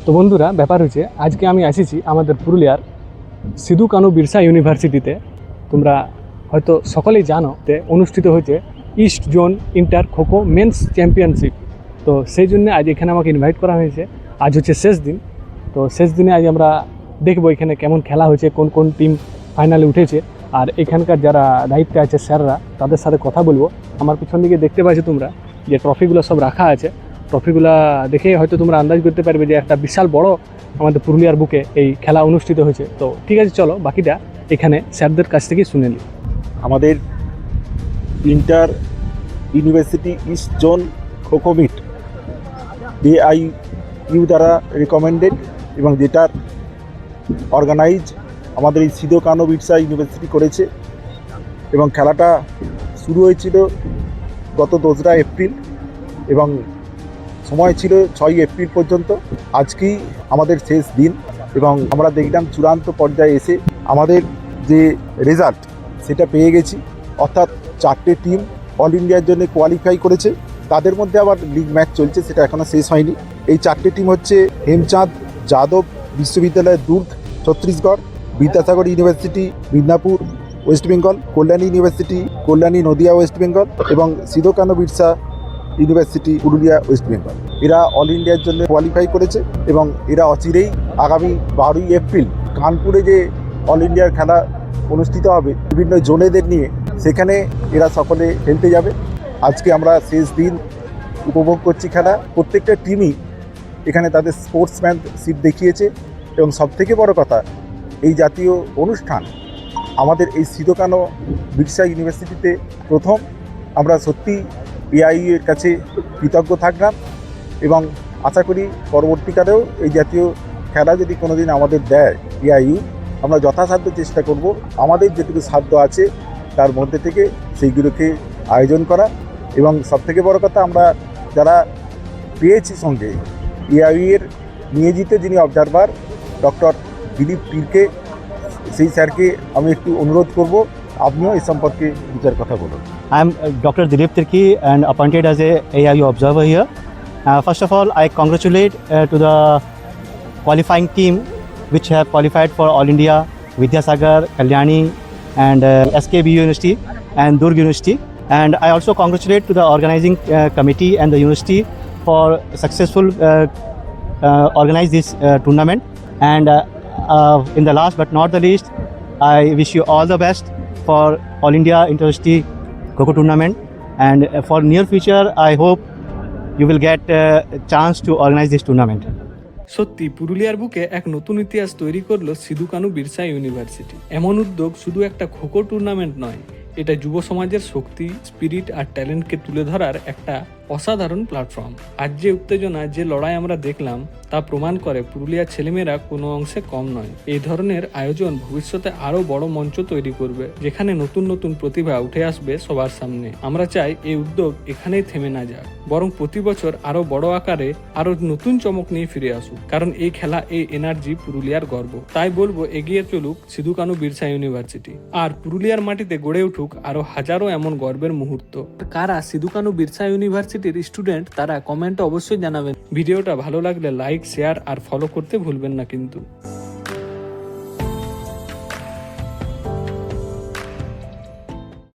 তো বন্ধুরা, ব্যাপার হচ্ছে আজকে আমি আসিছি আমাদের পুরুলিয়ার সিধু কানু বিরসা ইউনিভার্সিটিতে। তোমরা হয়তো সকলেই জানো যে অনুষ্ঠিত হয়েছে east zone inter kho kho men's championship. তো সেই জন্য আজ এখানে আমাকে ইনভাইট করা হয়েছে। আজ হচ্ছে শেষ দিন। তো শেষ দিনে আজ আমরা দেখবো এখানে কেমন খেলা হয়েছে, কোন কোন টিম ফাইনালে উঠেছে, আর এখানকার যারা দায়িত্বে আছে স্যাররা তাদের সাথে কথা বলবো। আমার পিছন দিকে দেখতে পাচ্ছ তোমরা যে ট্রফিগুলো সব রাখা আছে। ট্রফিগুলা দেখে হয়তো তোমরা আন্দাজ করতে পারবে যে একটা বিশাল বড় আমাদের পুরুলিয়ার বুকে এই খেলা অনুষ্ঠিত হয়েছে। তো ঠিক আছে, চলো বাকিটা এখানে স্যারদের কাছ থেকে শুনে নিই। আমাদের inter university east zone kho kho meet AIU দ্বারা রেকমেন্ডেড এবং যেটার অর্গানাইজ আমাদের এই সিধু কানু বিরসা ইউনিভার্সিটি করেছে। এবং খেলাটা শুরু হয়েছিল গত 2রা এপ্রিল এবং সময় ছিল 6 এপ্রিল পর্যন্ত। আজকেই আমাদের শেষ দিন এবং আমরা দেখলাম চূড়ান্ত পর্যায়ে এসে আমাদের যে রেজাল্ট সেটা পেয়ে গেছি। অর্থাৎ 4টে টিম অল ইন্ডিয়ার জন্য কোয়ালিফাই করেছে। তাদের মধ্যে আবার লিগ ম্যাচ চলছে, সেটা এখনও শেষ হয়নি। এই 4টে টিম হচ্ছে হেমচাঁদ যাদব বিশ্ববিদ্যালয় দুর্গ Chhattisgarh, Vidyasagar university Midnapore West Bengal, Kalyani university Kalyani Nadia West Bengal এবং সিধু কানু বিরসা ইউনিভার্সিটি পুরুলিয়া ওয়েস্ট বেঙ্গল। এরা অল ইন্ডিয়ার জন্য কোয়ালিফাই করেছে এবং এরা অচিরেই আগামী 12ই এপ্রিল কানপুরে যে অল ইন্ডিয়ার খেলা অনুষ্ঠিত হবে বিভিন্ন জোনেদের নিয়ে, সেখানে এরা সকলে খেলতে যাবে। আজকে আমরা শেষ দিন উপভোগ করছি খেলা। প্রত্যেকটা টিমই এখানে তাদের স্পোর্টসম্যানশিপ দেখিয়েছে এবং সবথেকে বড় কথা, এই জাতীয় অনুষ্ঠান আমাদের এই সিধু কানু বিরসা ইউনিভার্সিটিতে প্রথম। আমরা সত্যি AIU এর কাছে কৃতজ্ঞ থাকলাম এবং আশা করি পরবর্তীকালেও এই জাতীয় খেলা যদি কোনোদিন আমাদের দেয় AIU, আমরা যথাসাধ্য চেষ্টা করব আমাদের যেটুকু সাধ্য আছে তার মধ্যে থেকে সেইগুলোকে আয়োজন করা। এবং সবথেকে বড় কথা, আমরা যারা পেয়েছি সঙ্গে AIU এর নিয়োজিত যিনি অবজারভার ডক্টর দিলীপ তীরকে, সেই স্যারকে আমি একটু অনুরোধ করব আপনিও এই সম্পর্কে বিচার কথা বলুন। I am Dr. Dilip Tirki and appointed as a AIU observer here. First of all, I congratulate to the qualifying team which have qualified for All India, Vidyasagar, Kalyani and SKB University and Durg University. And I also congratulate to the organizing committee and the university for successful organize this tournament. And in the last but not the least, I wish you all the best for All India Inter-University Kho-Kho tournament, and for near future I hope you will get a chance to organize this tournament. সত্যি পুরুলিয়ার বুকে এক নতুন ইতিহাস তৈরি করলো Sidhu Kanu Birsa university. এমন উদ্যোগ শুধু একটা খোখো টুর্নামেন্ট নয়, এটা যুব সমাজের শক্তি, স্পিরিট আর ট্যালেন্টকে তুলে ধরার একটা অসাধারণ প্ল্যাটফর্ম। আজ যে উত্তেজনা, যে লড়াই আমরা দেখলাম তা প্রমাণ করে পুরুলিয়ার ছেলেমেয়েরা কোনো অংশে কম নয়। এই ধরনের আয়োজন ভবিষ্যতে আরো বড় মঞ্চ তৈরি করবে, যেখানে নতুন নতুন প্রতিভা উঠে আসবে সবার সামনে। আমরা চাই এই উদ্যোগ এখানেই থেমে না যাক, বরং প্রতি বছর আরো বড় আকারে আরো নতুন চমক নিয়ে ফিরে আসুক। কারণ এই খেলা, এই এনার্জি পুরুলিয়ার গর্ব। তাই বলবো, এগিয়ে চলুক সিধু কানু বিরসা ইউনিভার্সিটি, আর পুরুলিয়ার মাটিতে গড়ে উঠুক আরো হাজারো এমন গর্বের মুহূর্ত। কারা সিধু কানু বিরসা ইউনিভার্সিটির স্টুডেন্ট তারা কমেন্টে অবশ্যই জানাবেন। ভিডিওটা ভালো লাগলে লাইক, শেয়ার আর ফলো করতে ভুলবেন না কিন্তু।